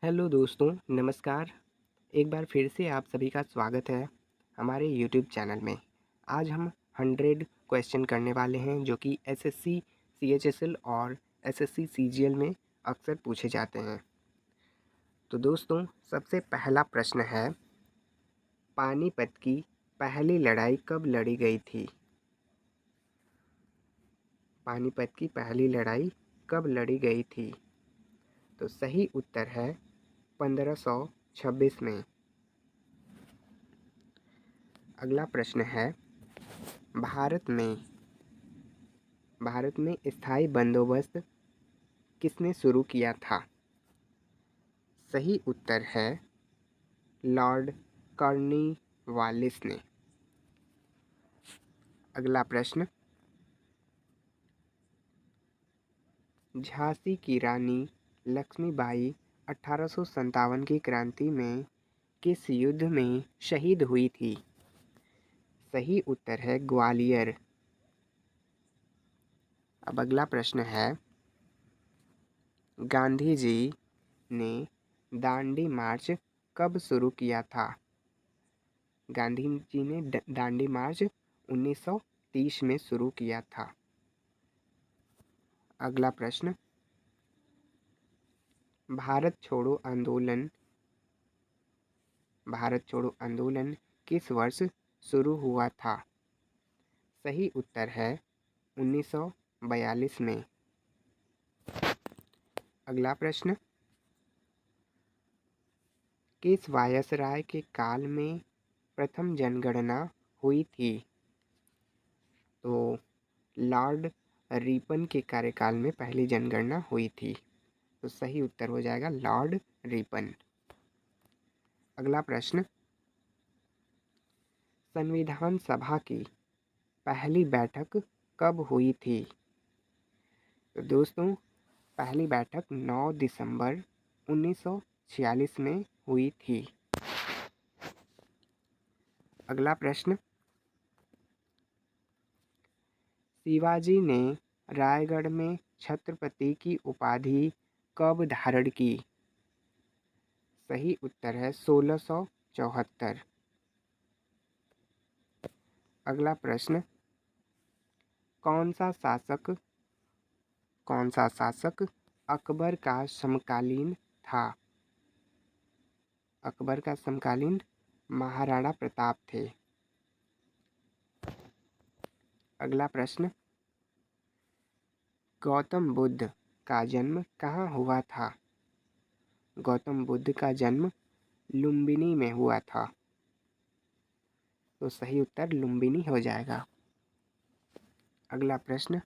Hello दोस्तों, नमस्कार। एक बार फिर से आप सभी का स्वागत है हमारे यूट्यूब चैनल में। आज हम 100 क्वेश्चन करने वाले हैं जो कि एसएससी सीएचएसएल और एसएससी सीजीएल में अक्सर पूछे जाते हैं। तो दोस्तों, सबसे पहला प्रश्न है, पानीपत की पहली लड़ाई कब लड़ी गई थी? पानीपत की पहली लड़ाई कब लड़ी गई थी? तो सही उत्तर है 1526 में। अगला प्रश्न है, भारत में स्थायी बंदोबस्त किसने शुरू किया था? सही उत्तर है लॉर्ड कॉर्नवालिस ने। अगला प्रश्न, झांसी की रानी लक्ष्मीबाई 1857 की क्रांति में किस युद्ध में शहीद हुई थी? सही उत्तर है ग्वालियर। अब अगला प्रश्न है, गांधी जी ने दांडी मार्च कब शुरू किया था? गांधी जी ने दांडी मार्च 1930 में शुरू किया था। अगला प्रश्न, भारत छोड़ो आंदोलन किस वर्ष शुरू हुआ था? सही उत्तर है 1942 में। अगला प्रश्न, किस वायसराय के काल में प्रथम जनगणना हुई थी? तो लॉर्ड रिपन के कार्यकाल में पहली जनगणना हुई थी। तो सही उत्तर हो जाएगा लॉर्ड रिपन। अगला प्रश्न, संविधान सभा की पहली बैठक कब हुई थी? तो दोस्तों, पहली बैठक 9 दिसंबर 1946 में हुई थी। अगला प्रश्न, शिवाजी ने रायगढ़ में छत्रपति की उपाधि कब धारण की? सही उत्तर है 1674। अगला प्रश्न, कौन सा शासक अकबर का समकालीन था? अकबर का समकालीन महाराणा प्रताप थे। अगला प्रश्न, गौतम बुद्ध का जन्म कहाँ हुआ था? गौतम बुद्ध का जन्म लुम्बिनी में हुआ था। तो सही उत्तर लुम्बिनी हो जाएगा। अगला प्रश्न,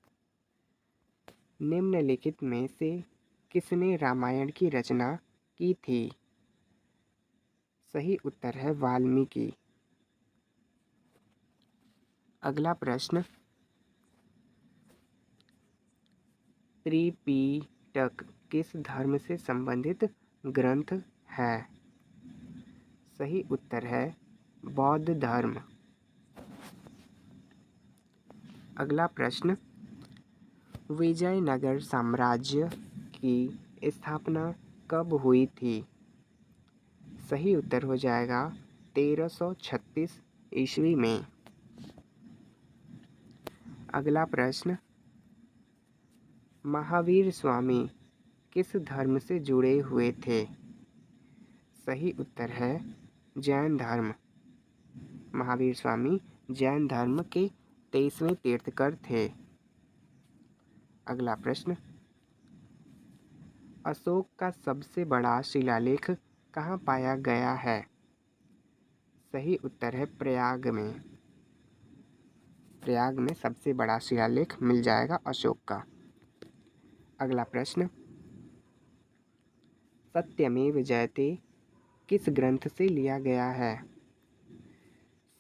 निम्नलिखित में से किसने रामायण की रचना की थी? सही उत्तर है वाल्मीकि। अगला प्रश्न, त्रिपिटक किस धर्म से संबंधित ग्रंथ है? सही उत्तर है बौद्ध धर्म। अगला प्रश्न, विजयनगर साम्राज्य की स्थापना कब हुई थी? सही उत्तर हो जाएगा 1336 ईस्वी में। अगला प्रश्न, महावीर स्वामी किस धर्म से जुड़े हुए थे? सही उत्तर है जैन धर्म। महावीर स्वामी जैन धर्म के 23वें तीर्थंकर थे। अगला प्रश्न, अशोक का सबसे बड़ा शिलालेख कहाँ पाया गया है? सही उत्तर है प्रयाग में। प्रयाग में सबसे बड़ा शिलालेख मिल जाएगा अशोक का। अगला प्रश्न, सत्यमेव जयते किस ग्रंथ से लिया गया है?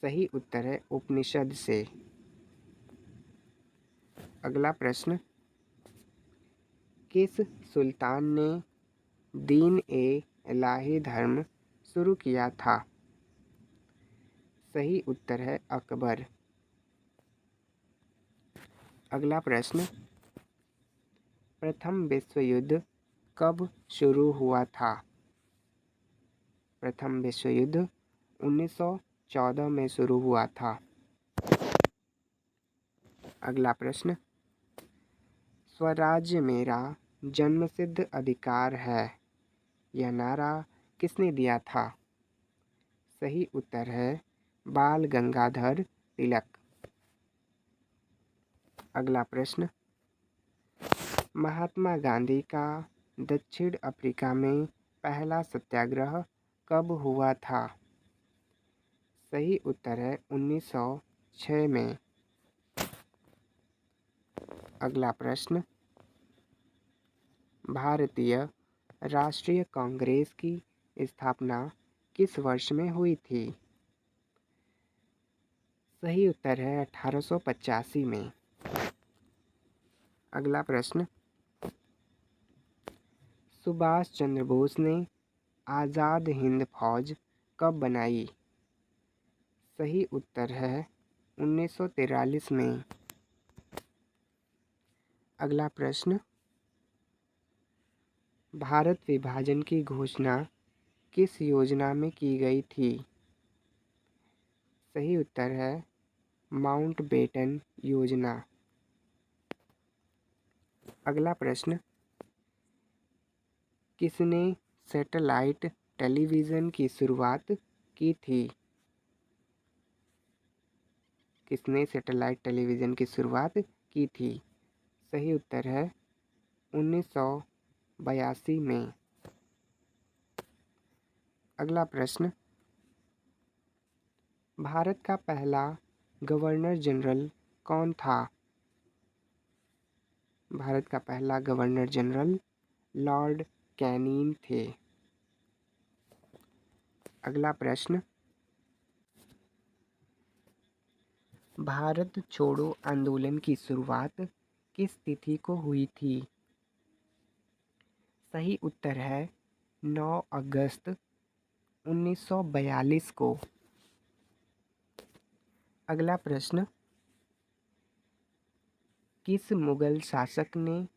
सही उत्तर है उपनिषद से। अगला प्रश्न, किस सुल्तान ने दीन ए इलाही धर्म शुरू किया था? सही उत्तर है अकबर। अगला प्रश्न, प्रथम विश्व युद्ध कब शुरू हुआ था? प्रथम विश्व युद्ध 1914 में शुरू हुआ था। अगला प्रश्न, स्वराज्य मेरा जन्मसिद्ध अधिकार है, यह नारा किसने दिया था? सही उत्तर है बाल गंगाधर तिलक। अगला प्रश्न, महात्मा गांधी का दक्षिण अफ्रीका में पहला सत्याग्रह कब हुआ था? सही उत्तर है 1906 में। अगला प्रश्न, भारतीय राष्ट्रीय कांग्रेस की स्थापना किस वर्ष में हुई थी? सही उत्तर है 1885 में। अगला प्रश्न, सुभाष चंद्र बोस ने आज़ाद हिंद फौज कब बनाई? सही उत्तर है 1943 में। अगला प्रश्न, भारत विभाजन की घोषणा किस योजना में की गई थी? सही उत्तर है माउंटबेटन योजना। अगला प्रश्न, किसने सैटेलाइट टेलीविज़न की शुरुआत की थी? किसने सैटेलाइट टेलीविज़न की शुरुआत की थी? सही उत्तर है 1982 में। अगला प्रश्न, भारत का पहला गवर्नर जनरल कौन था? भारत का पहला गवर्नर जनरल लॉर्ड कैनिंग थे। अगला प्रश्न, भारत छोड़ो आंदोलन की शुरुआत किस तिथि को हुई थी? सही उत्तर है 9 अगस्त 1942 को। अगला प्रश्न, किस मुगल शासक ने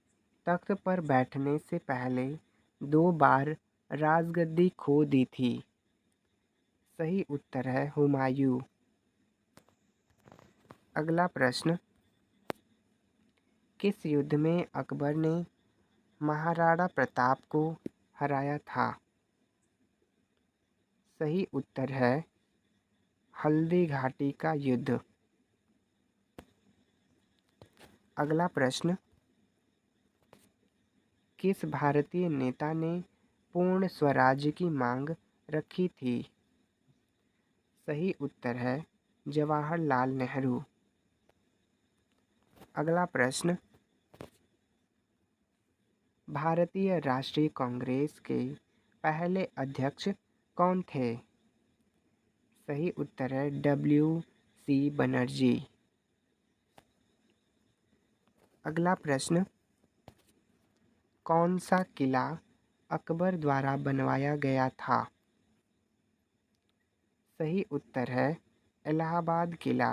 तख्त पर बैठने से पहले 2 बार राजगद्दी खो दी थी? सही उत्तर है हुमायूं। अगला प्रश्न, किस युद्ध में अकबर ने महाराणा प्रताप को हराया था? सही उत्तर है हल्दी घाटी का युद्ध। अगला प्रश्न, किस भारतीय नेता ने पूर्ण स्वराज्य की मांग रखी थी? सही उत्तर है जवाहरलाल नेहरू। अगला प्रश्न, भारतीय राष्ट्रीय कांग्रेस के पहले अध्यक्ष कौन थे? सही उत्तर है W.C. बनर्जी। अगला प्रश्न, कौन सा किला अकबर द्वारा बनवाया गया था? सही उत्तर है इलाहाबाद किला।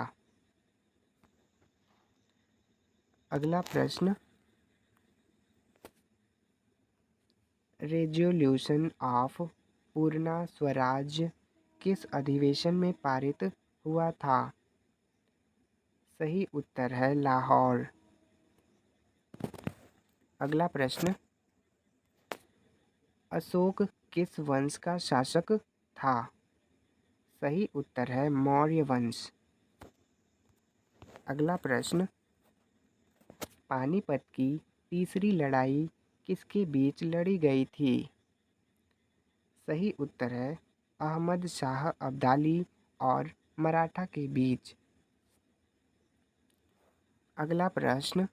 अगला प्रश्न, रेजोल्यूशन ऑफ पूर्णा स्वराज्य किस अधिवेशन में पारित हुआ था? सही उत्तर है लाहौर। अगला प्रश्न, अशोक किस वंश का शासक था? सही उत्तर है मौर्य वंश। अगला प्रश्न, पानीपत की तीसरी लड़ाई किसके बीच लड़ी गई थी? सही उत्तर है अहमद शाह अब्दाली और मराठा के बीच। अगला प्रश्न,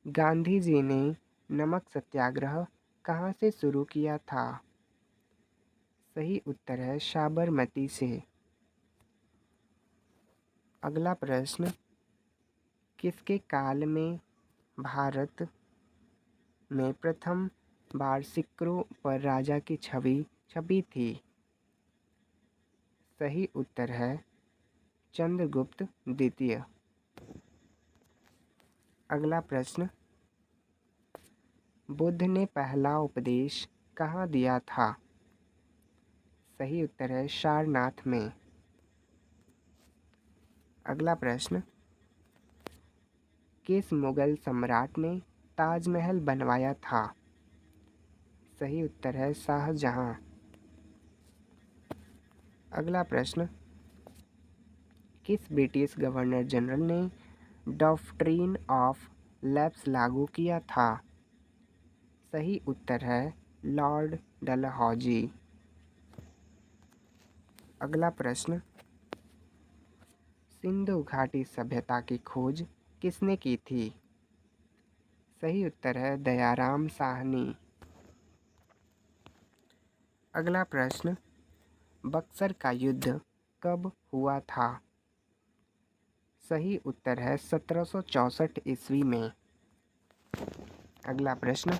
गांधी जी ने नमक सत्याग्रह कहाँ से शुरू किया था? सही उत्तर है साबरमती से। अगला प्रश्न, किसके काल में भारत में प्रथम बार सिक्कों पर राजा की छवि छपी थी? सही उत्तर है चंद्रगुप्त द्वितीय। अगला प्रश्न, बुद्ध ने पहला उपदेश कहाँ दिया था? सही उत्तर है सारनाथ में। अगला प्रश्न, किस मुगल सम्राट ने ताजमहल बनवाया था? सही उत्तर है शाहजहां। अगला प्रश्न, किस ब्रिटिश गवर्नर जनरल ने डॉक्ट्रिन ऑफ लैप्स लागू किया था? सही उत्तर है लॉर्ड डलहौजी। अगला प्रश्न, सिंधु घाटी सभ्यता की खोज किसने की थी? सही उत्तर है दयाराम साहनी। अगला प्रश्न, बक्सर का युद्ध कब हुआ था? सही उत्तर है 1764 ईस्वी में। अगला प्रश्न,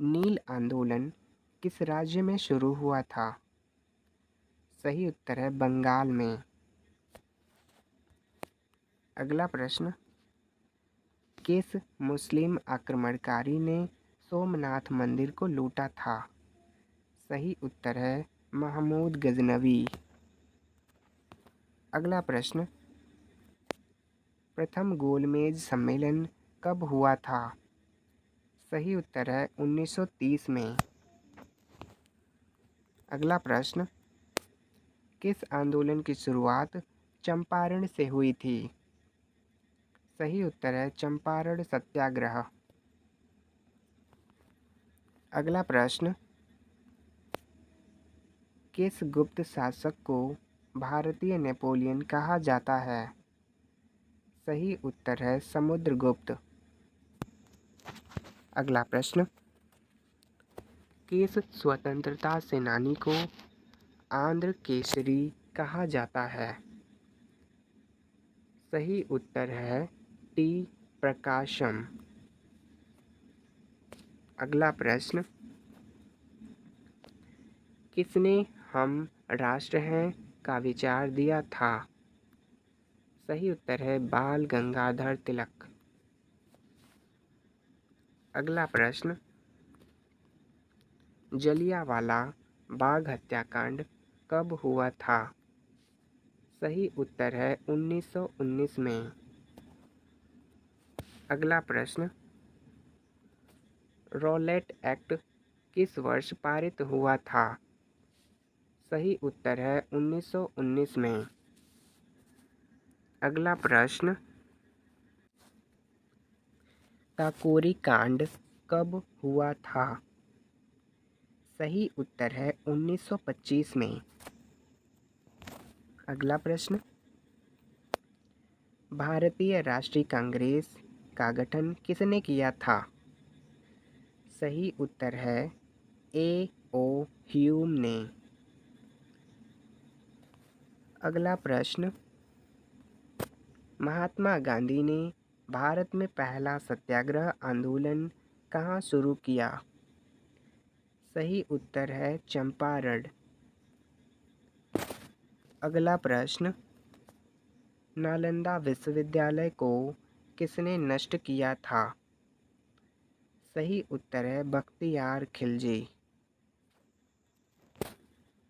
नील आंदोलन किस राज्य में शुरू हुआ था? सही उत्तर है बंगाल में। अगला प्रश्न, किस मुस्लिम आक्रमणकारी ने सोमनाथ मंदिर को लूटा था? सही उत्तर है महमूद गजनवी। अगला प्रश्न, प्रथम गोलमेज सम्मेलन कब हुआ था? सही उत्तर है 1930 में। अगला प्रश्न, किस आंदोलन की शुरुआत चंपारण से हुई थी? सही उत्तर है चंपारण सत्याग्रह। अगला प्रश्न, किस गुप्त शासक को भारतीय नेपोलियन कहा जाता है? सही उत्तर है समुद्रगुप्त। अगला प्रश्न, किस स्वतंत्रता सेनानी को आंध्र केसरी कहा जाता है? सही उत्तर है टी प्रकाशम। अगला प्रश्न, किसने हम राष्ट्र हैं का विचार दिया था? सही उत्तर है बाल गंगाधर तिलक। अगला प्रश्न, जलियांवाला बाग हत्याकांड कब हुआ था? सही उत्तर है 1919 में। अगला प्रश्न, रॉलेट एक्ट किस वर्ष पारित हुआ था? सही उत्तर है 1919 में। अगला प्रश्न, काकोरी कांड कब हुआ था? सही उत्तर है 1925 में। अगला प्रश्न, भारतीय राष्ट्रीय कांग्रेस का गठन किसने किया था? सही उत्तर है A.O. ह्यूम ने। अगला प्रश्न, महात्मा गांधी ने भारत में पहला सत्याग्रह आंदोलन कहाँ शुरू किया? सही उत्तर है चंपारण। अगला प्रश्न, नालंदा विश्वविद्यालय को किसने नष्ट किया था? सही उत्तर है बख्तियार खिलजी।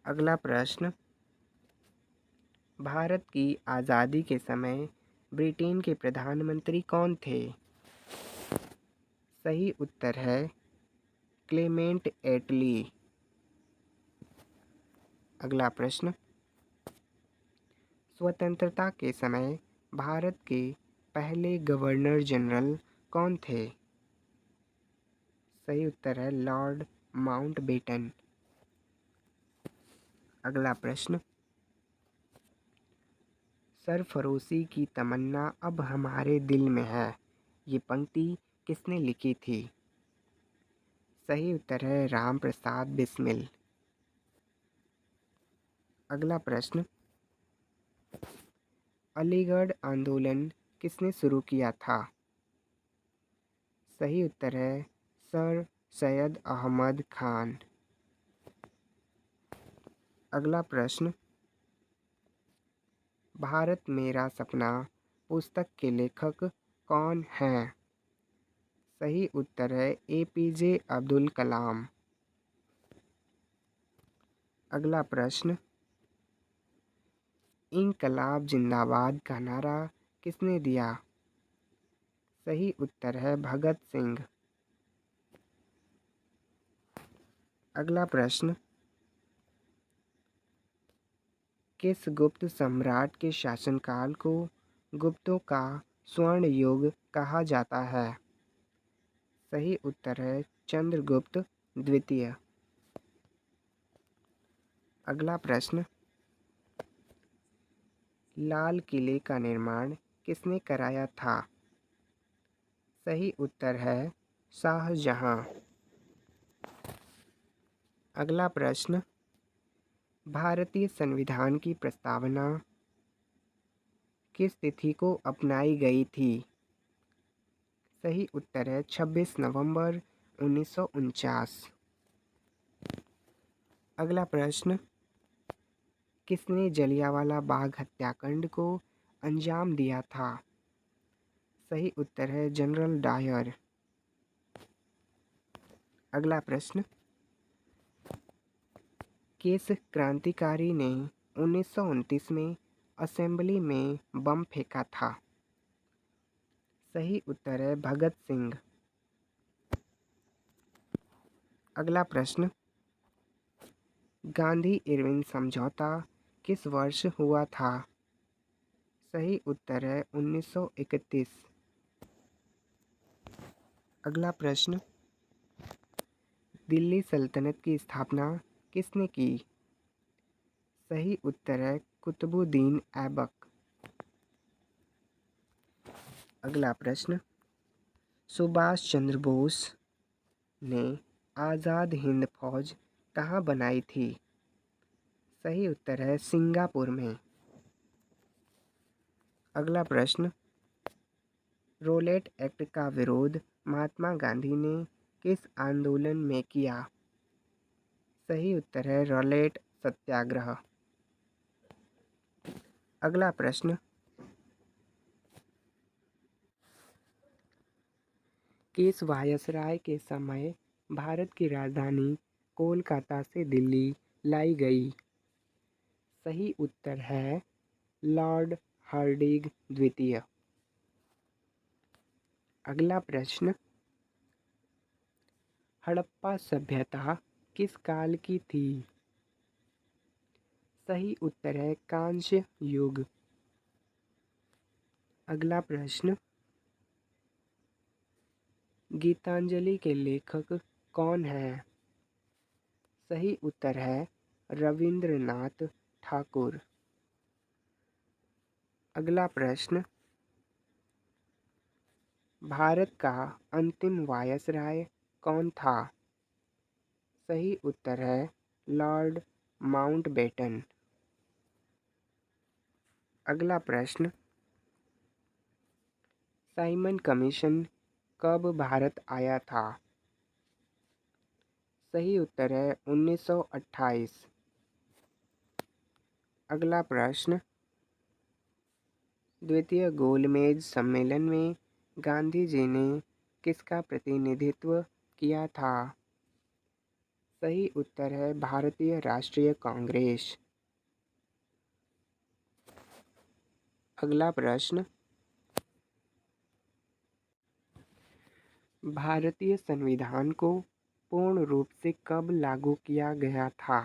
अगला प्रश्न, भारत की आज़ादी के समय ब्रिटेन के प्रधानमंत्री कौन थे? सही उत्तर है क्लेमेंट एटली। अगला प्रश्न, स्वतंत्रता के समय भारत के पहले गवर्नर जनरल कौन थे? सही उत्तर है लॉर्ड माउंटबेटन। अगला प्रश्न, सरफरोशी की तमन्ना अब हमारे दिल में है, ये पंक्ति किसने लिखी थी? सही उत्तर है राम प्रसाद बिस्मिल। अगला प्रश्न, अलीगढ़ आंदोलन किसने शुरू किया था? सही उत्तर है सर सैयद अहमद खान। अगला प्रश्न, भारत मेरा सपना पुस्तक के लेखक कौन हैं? सही उत्तर है APJ अब्दुल कलाम। अगला प्रश्न, इंकलाब जिंदाबाद का नारा किसने दिया? सही उत्तर है भगत सिंह। अगला प्रश्न, किस गुप्त सम्राट के शासनकाल को गुप्तों का स्वर्ण युग कहा जाता है? सही उत्तर है चंद्रगुप्त द्वितीय। अगला प्रश्न, लाल किले का निर्माण किसने कराया था? सही उत्तर है शाहजहां। अगला प्रश्न, भारतीय संविधान की प्रस्तावना किस तिथि को अपनाई गई थी? सही उत्तर है 26 नवंबर 1949। अगला प्रश्न, किसने जलियांवाला बाग हत्याकांड को अंजाम दिया था? सही उत्तर है जनरल डायर। अगला प्रश्न, किस क्रांतिकारी ने 1929 में असेंबली में बम फेंका था? सही उत्तर है भगत सिंह। अगला प्रश्न, गांधी इरविन समझौता किस वर्ष हुआ था? सही उत्तर है 1931। अगला प्रश्न, दिल्ली सल्तनत की स्थापना किसने की? सही उत्तर है कुतुबुद्दीन ऐबक। अगला प्रश्न, सुभाष चंद्र बोस ने आज़ाद हिंद फौज कहाँ बनाई थी? सही उत्तर है सिंगापुर में। अगला प्रश्न, रोलेट एक्ट का विरोध महात्मा गांधी ने किस आंदोलन में किया? सही उत्तर है रोलेट सत्याग्रह। अगला प्रश्न, किस वायसराय के समय भारत की राजधानी कोलकाता से दिल्ली लाई गई? सही उत्तर है लॉर्ड हार्डिंग द्वितीय। अगला प्रश्न, हड़प्पा सभ्यता किस काल की थी? सही उत्तर है कांस्य युग। अगला प्रश्न, गीतांजलि के लेखक कौन हैं? सही उत्तर है रविंद्रनाथ ठाकुर। अगला प्रश्न, भारत का अंतिम वायसराय कौन था? सही उत्तर है लॉर्ड माउंटबेटन। अगला प्रश्न, साइमन कमीशन कब भारत आया था? सही उत्तर है 1928। अगला प्रश्न, द्वितीय गोलमेज सम्मेलन में गांधी जी ने किसका प्रतिनिधित्व किया था? सही उत्तर है भारतीय राष्ट्रीय कांग्रेस। अगला प्रश्न, भारतीय संविधान को पूर्ण रूप से कब लागू किया गया था?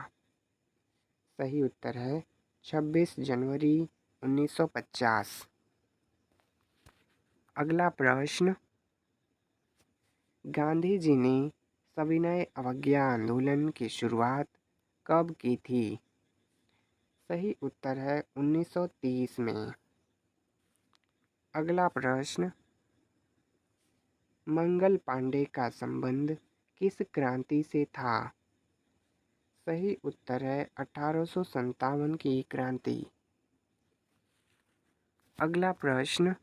सही उत्तर है 26 जनवरी 1950। अगला प्रश्न, गांधी जी ने सविनय अवज्ञा आंदोलन की शुरुआत कब की थी? सही उत्तर है 1930 में। अगला प्रश्न, मंगल पांडे का संबंध किस क्रांति से था? सही उत्तर है 1857 की क्रांति। अगला प्रश्न,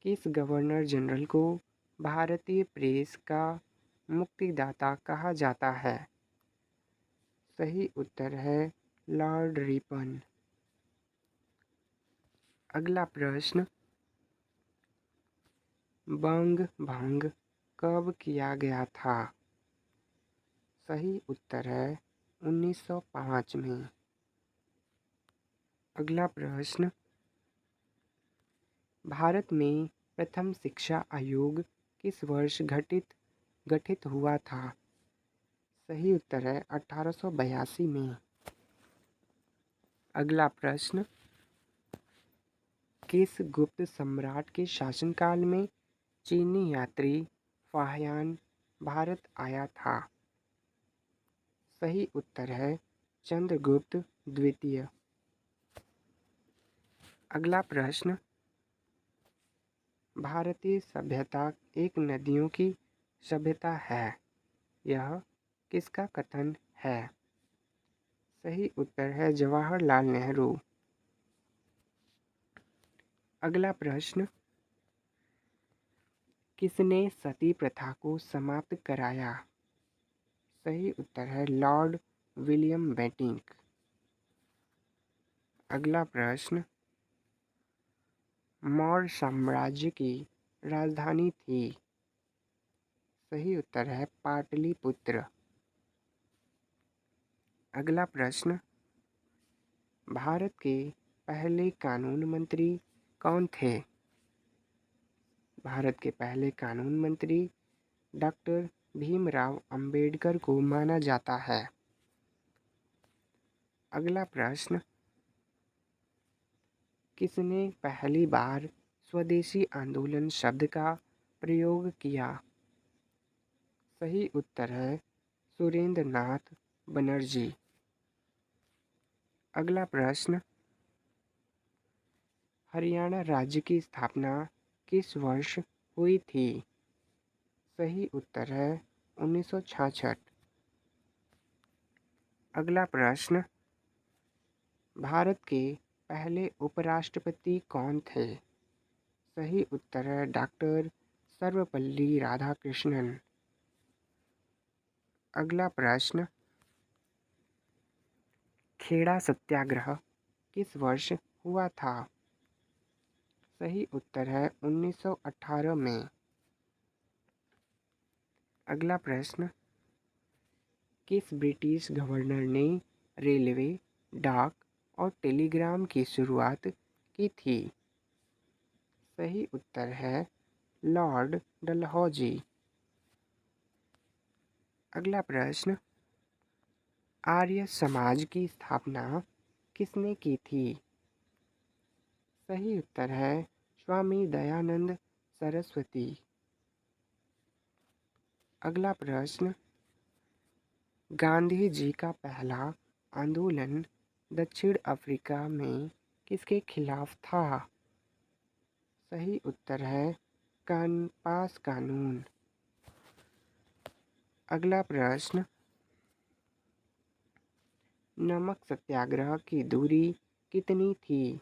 किस गवर्नर जनरल को भारतीय प्रेस का मुक्तिदाता कहा जाता है? सही उत्तर है लॉर्ड रिपन। अगला प्रश्न, बंग भंग कब किया गया था? सही उत्तर है 1905 में। अगला प्रश्न, भारत में प्रथम शिक्षा आयोग किस वर्ष गठित हुआ था? सही उत्तर है 1882 में। अगला प्रश्न, किस गुप्त सम्राट के शासनकाल में चीनी यात्री फाहियान भारत आया था? सही उत्तर है चंद्रगुप्त द्वितीय। अगला प्रश्न, भारतीय सभ्यता एक नदियों की सभ्यता है, यह किसका कथन है? सही उत्तर है जवाहरलाल नेहरू। अगला प्रश्न, किसने सती प्रथा को समाप्त कराया? सही उत्तर है लॉर्ड विलियम बेंटिक। अगला प्रश्न, मौर्य साम्राज्य की राजधानी थी? सही उत्तर है पाटलिपुत्र। अगला प्रश्न, भारत के पहले कानून मंत्री कौन थे? भारत के पहले कानून मंत्री डॉक्टर भीमराव अंबेडकर को माना जाता है। अगला प्रश्न, किसने पहली बार स्वदेशी आंदोलन शब्द का प्रयोग किया? सही उत्तर है सुरेंद्र नाथ बनर्जी। अगला प्रश्न, हरियाणा राज्य की स्थापना किस वर्ष हुई थी? सही उत्तर है 1966। अगला प्रश्न, भारत के पहले उपराष्ट्रपति कौन थे? सही उत्तर है डॉक्टर सर्वपल्ली राधाकृष्णन। अगला प्रश्न, खेड़ा सत्याग्रह किस वर्ष हुआ था? सही उत्तर है 1918 में। अगला प्रश्न, किस ब्रिटिश गवर्नर ने रेलवे, डाक और टेलीग्राम की शुरुआत की थी? सही उत्तर है लॉर्ड डलहौजी। अगला प्रश्न, आर्य समाज की स्थापना किसने की थी? सही उत्तर है स्वामी दयानंद सरस्वती। अगला प्रश्न, गांधी जी का पहला आंदोलन दक्षिण अफ्रीका में किसके खिलाफ था? सही उत्तर है पास कानून। अगला प्रश्न, नमक सत्याग्रह की दूरी कितनी थी?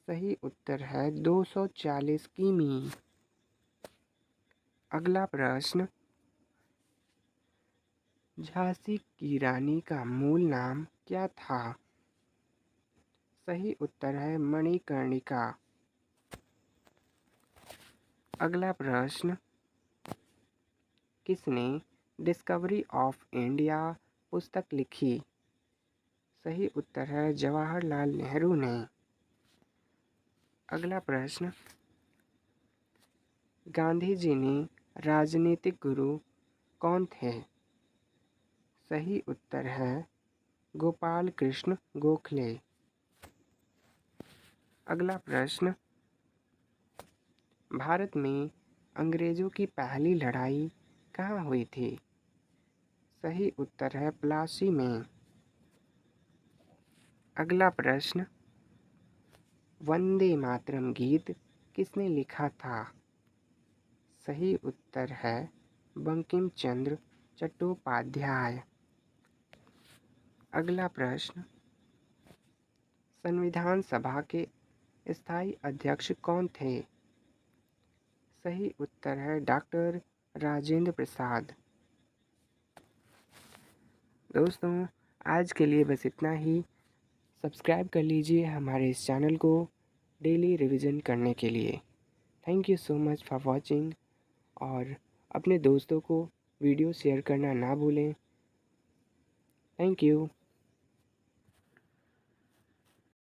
सही उत्तर है 240 किमी। अगला प्रश्न, झांसी की रानी का मूल नाम क्या था? सही उत्तर है मणिकर्णिका। अगला प्रश्न, किसने डिस्कवरी ऑफ इंडिया पुस्तक लिखी? सही उत्तर है जवाहरलाल नेहरू ने। अगला प्रश्न, गांधी जी ने राजनीतिक गुरु कौन थे? सही उत्तर है गोपाल कृष्ण गोखले। अगला प्रश्न, भारत में अंग्रेजों की पहली लड़ाई कहाँ हुई थी? सही उत्तर है प्लासी में। अगला प्रश्न, वंदे मातरम गीत किसने लिखा था? सही उत्तर है बंकिम चंद्र चट्टोपाध्याय। अगला प्रश्न, संविधान सभा के स्थायी अध्यक्ष कौन थे? सही उत्तर है डॉक्टर राजेंद्र प्रसाद। दोस्तों, आज के लिए बस इतना ही। सब्सक्राइब कर लीजिए हमारे इस चैनल को डेली रिवीजन करने के लिए। Thank you so much for watching, और अपने दोस्तों को वीडियो शेयर करना ना भूलें। Thank you.